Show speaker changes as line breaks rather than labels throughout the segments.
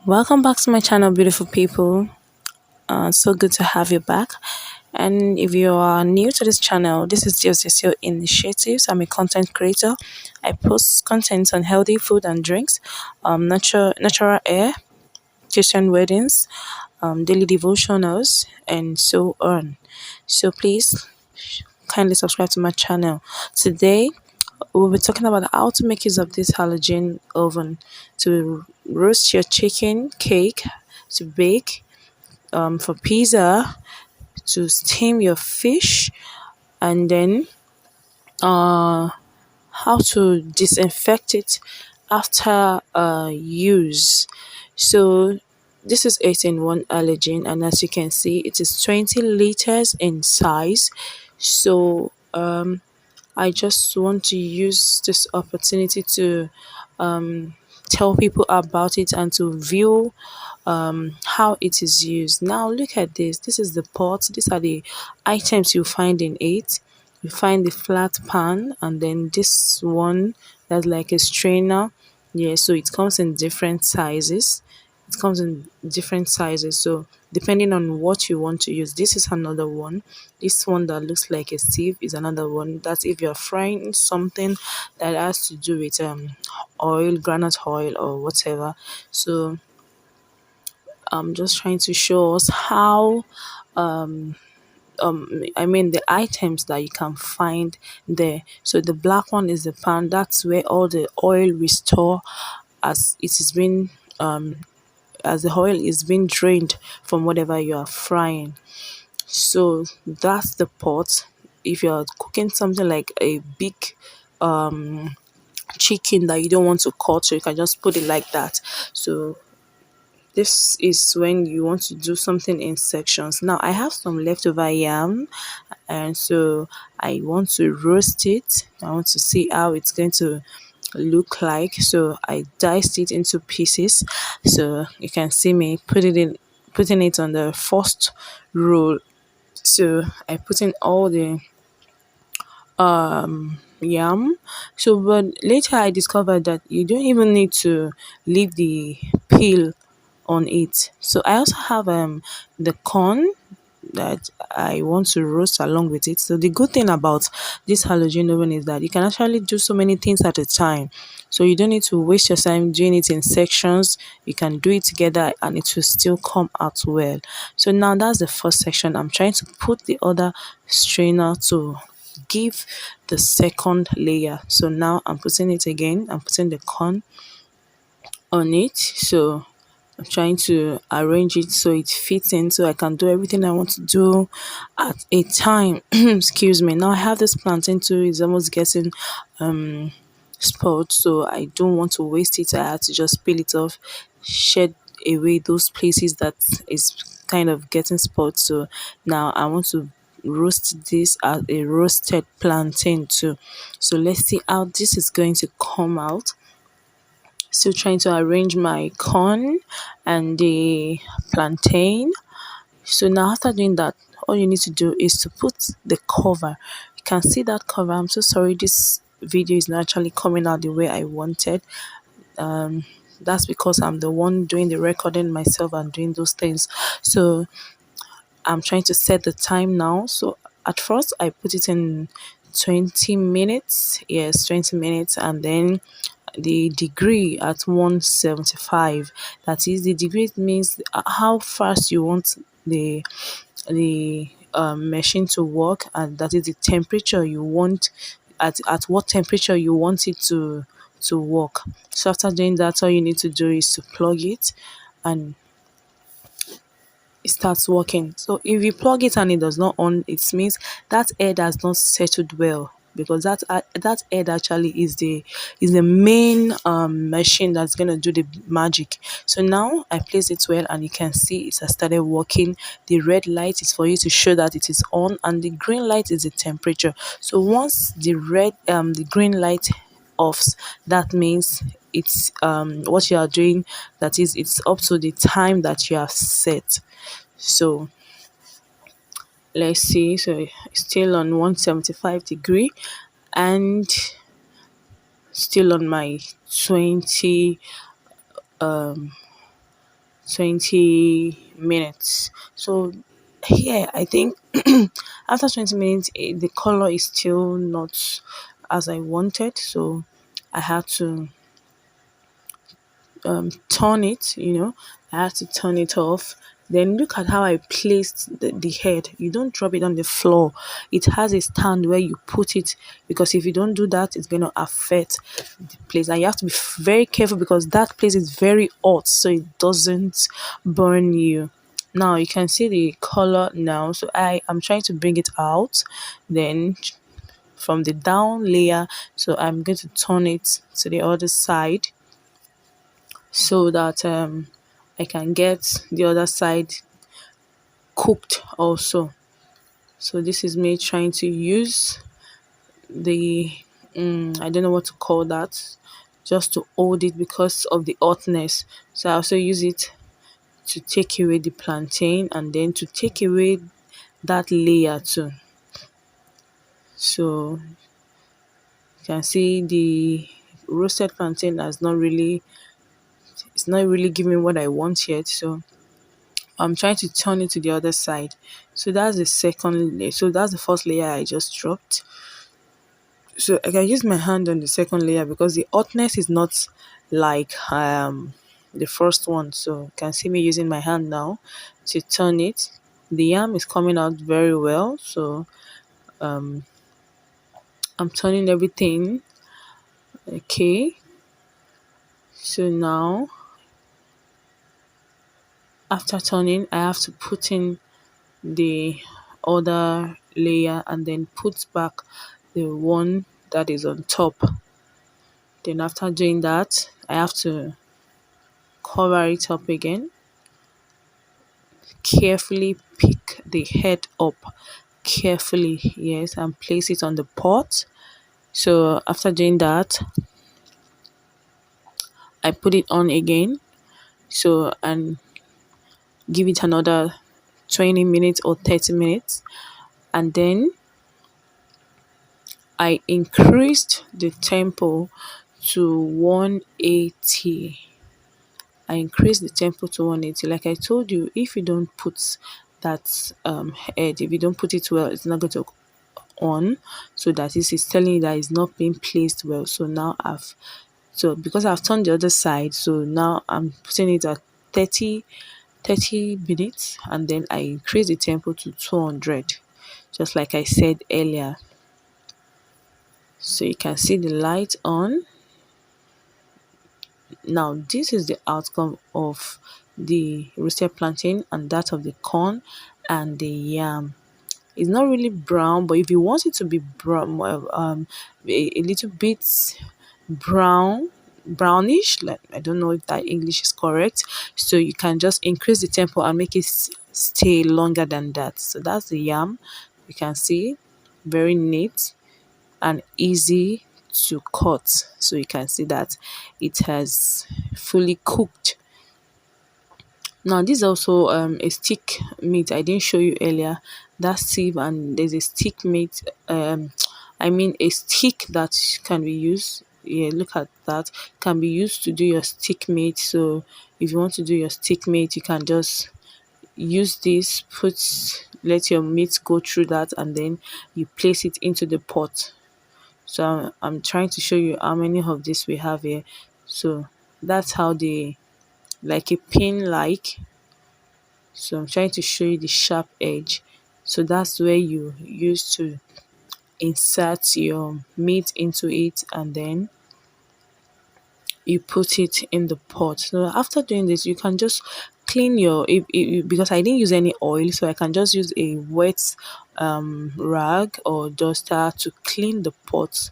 Welcome back to my channel, beautiful people. So good to have you back. And if you are new to this channel, this is just your initiatives. I'm a content creator. I post content on healthy food and drinks, natural air, Christian weddings, daily devotionals, and so on. So please kindly subscribe to my channel. Today, we'll be talking about how to make use of this halogen oven to roast your chicken, cake, to bake, for pizza, to steam your fish, and then how to disinfect it after use. So this is 8 in 1 allergen, and as you can see, it is 20 liters in size. So I just want to use this opportunity to tell people about it and to view how it is used. Now look at this. This is the pot. These are the items you find in it. You find the flat pan, and then this one that's like a strainer. Yeah, so it comes in different sizes. It comes in different sizes. So depending on what you want to use, this is another one. This one that looks like a sieve is another one. That's if you're frying something that has to do with oil, granite oil or whatever. So I'm just trying to show us how I mean the items that you can find there. So the black one is the pan. That's where all the oil we store as it is being as the oil is being drained from whatever you are frying. So that's the pot. If you're cooking something like a big chicken that you don't want to cut, so you can just put it like that. So this is when you want to do something in sections. Now I have some leftover yam, and so I want to roast it. I want to see how it's going to look like. So I diced it into pieces. So you can see me putting it on the first roll. So I put in all the yam. So but later I discovered that you don't even need to leave the peel on it. So I also have the corn that I want to roast along with it. So the good thing about this halogen oven is that you can actually do so many things at a time. So you don't need to waste your time doing it in sections. You can do it together and it will still come out well. So now that's the first section. I'm trying to put the other strainer to give the second layer. So now I'm putting it again. I'm putting the corn on it. So I'm trying to arrange it so it fits in so I can do everything I want to do at a time. Excuse me. Now I have this plantain too. It's almost getting spoiled, so I don't want to waste it. I had to just peel it off, shed away those places that is kind of getting spoiled. So now I want to roast this as a roasted plantain too. So let's see how this is going to come out. Still trying to arrange my corn and the plantain. So now after doing that, all you need to do is to put the cover. You can see that cover. I'm so sorry this video is not actually coming out the way I wanted. That's because I'm the one doing the recording myself and doing those things. So I'm trying to set the time now. So at first I put it in 20 minutes. Yes, 20 minutes, and then the degree at 175. That is, the degree means how fast you want the machine to work, and that is the temperature you want, at what temperature you want it to work. So after doing that, all you need to do is to plug it and it starts working. So if you plug it and it does not on, it means that air has not settled well, because that air actually is the main machine that's gonna do the magic. So now I place it well, and you can see it has started working. The red light is for you to show that it is on, and the green light is the temperature. So once the green light offs, that means it's what you are doing, that is, it's up to the time that you have set. So let's see. So it's still on 175 degree, and still on my 20 20 minutes. So here I think after 20 minutes the color is still not as I wanted, so I had to turn it, I had to turn it off. Then look at how I placed the head. You don't drop it on the floor. It has a stand where you put it, because if you don't do that, it's going to affect the place. And you have to be very careful because that place is very hot, so it doesn't burn you. Now you can see the color now. So I am trying to bring it out. Then from the down layer, so I'm going to turn it to the other side so that I can get the other side cooked also. So this is me trying to use the I don't know what to call that, just to hold it because of the hotness. So I also use it to take away the plantain and then to take away that layer too. So you can see the roasted plantain has not really, it's not really giving what I want yet. So I'm trying to turn it to the other side. So that's the second layer. So that's the first layer I just dropped. So I can use my hand on the second layer because the hotness is not like the first one. So you can see me using my hand now to turn it. The yam is coming out very well. So um I'm turning everything. Okay. So now after turning, I have to put in the other layer and then put back the one that is on top. Then after doing that, I have to cover it up again. Carefully pick the head up carefully, yes, and place it on the pot. So after doing that, I put it on again. So and give it another 20 minutes or 30 minutes, and then I increased the tempo to 180. I increased the tempo to 180. Like I told you, if you don't put that head, if you don't put it well, it's not going to on. So that is telling you that it's not being placed well. So now because I've turned the other side, so now I'm putting it at 30 minutes, and then I increase the tempo to 200, just like I said earlier. So you can see the light on. Now this is the outcome of the roasted plantain and that of the corn and the yam. It's not really brown, but if you want it to be brown, well, a little bit brownish, like I don't know if that English is correct, so you can just increase the tempo and make it stay longer than that. So that's the yam. You can see, very neat and easy to cut. So you can see that it has fully cooked. Now this is also a stick meat I didn't show you earlier. That's sieve, and there's a stick meat. I mean a stick that can be used. Yeah, look at that. Can be used to do your stick meat. So if you want to do your stick meat, you can just use this. Let your meat go through that, and then you place it into the pot. So I'm trying to show you how many of this we have here. So that's how they, like a pin like. So I'm trying to show you the sharp edge. So that's where you use to insert your meat into it, and then you put it in the pot. So after doing this, you can just clean your, because I didn't use any oil, so I can just use a wet rag or duster to clean the pot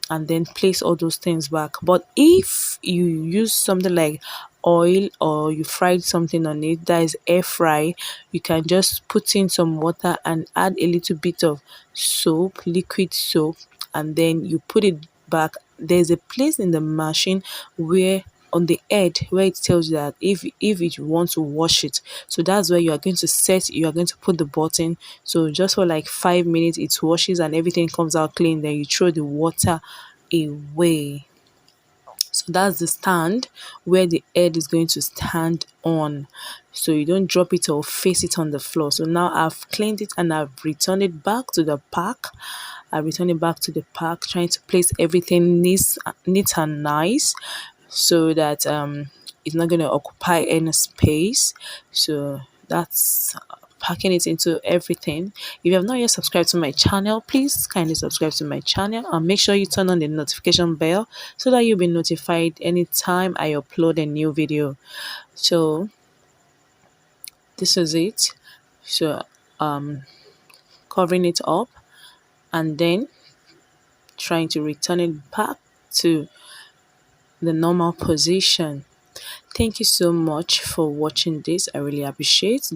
and then place all those things back. But if you use something like oil or you fried something on it, that is air fry, you can just put in some water and add a little bit of soap, liquid soap, and then you put it back. There's a place in the machine where on the head where it tells you that if you want to wash it, so that's where you are going to put the button. So just for like 5 minutes it washes and everything comes out clean, then you throw the water away. That's the stand where the head is going to stand on, so you don't drop it or face it on the floor. So now I've cleaned it and I've returned it back to the pack. I return it back to the pack, trying to place everything neat and nice, so that it's not going to occupy any space. So that's packing it into everything. If you have not yet subscribed to my channel, please kindly subscribe to my channel and make sure you turn on the notification bell so that you'll be notified anytime I upload a new video. So this is it. So covering it up and then trying to return it back to the normal position. Thank you so much for watching this. I really appreciate